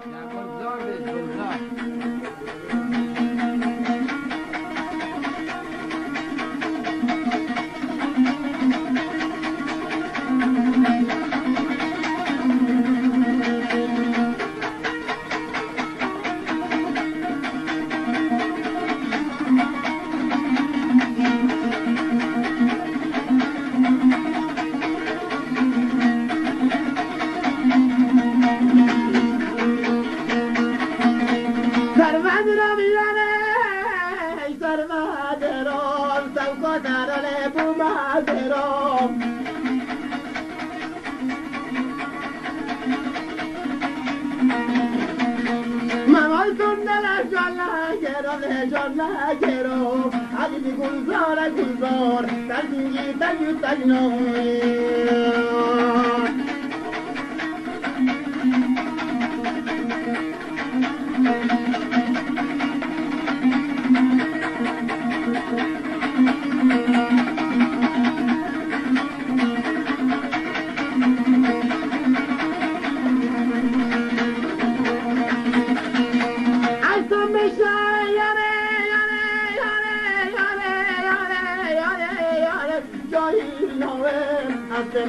گلزار به گلزار. گلزار گلزار در زنگی تجو تجنوی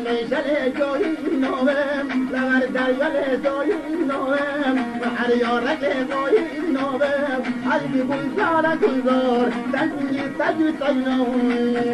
میشل جوی نوم لغر دریال جوی نوم هر یارک جوی نوم حلقی گلزار گلزار تنگی تجو تجنوی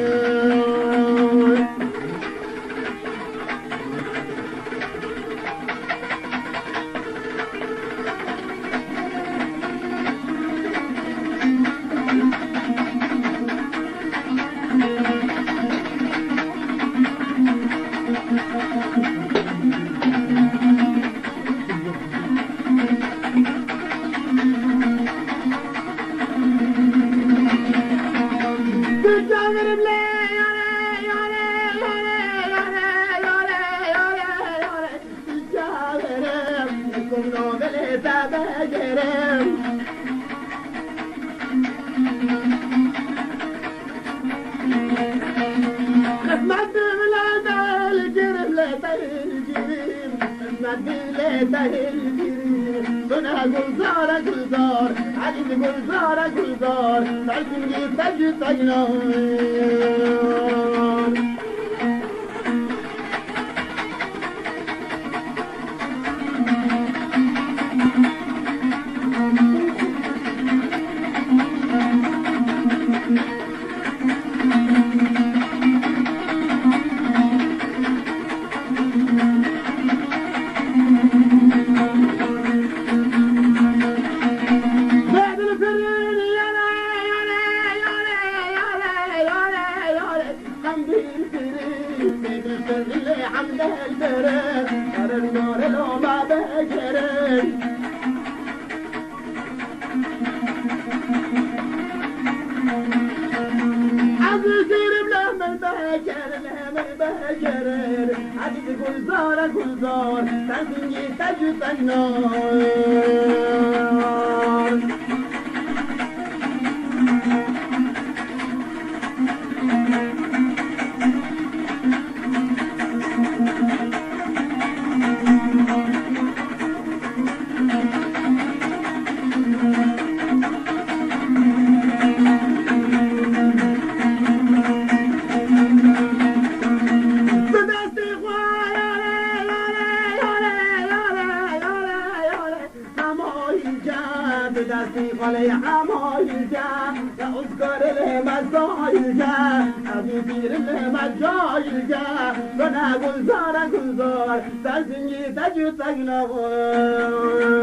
گلزار گلزار عزیز گلزار گلزار در زنگی تجو تجنوی گلزار گلزار در زنگی تجو تجنوی دستی خاله همایی جا یا اسکار لمزایی جا ابی پیر لمجایی جا گلزار گلزار در زنگی تجو تجنوی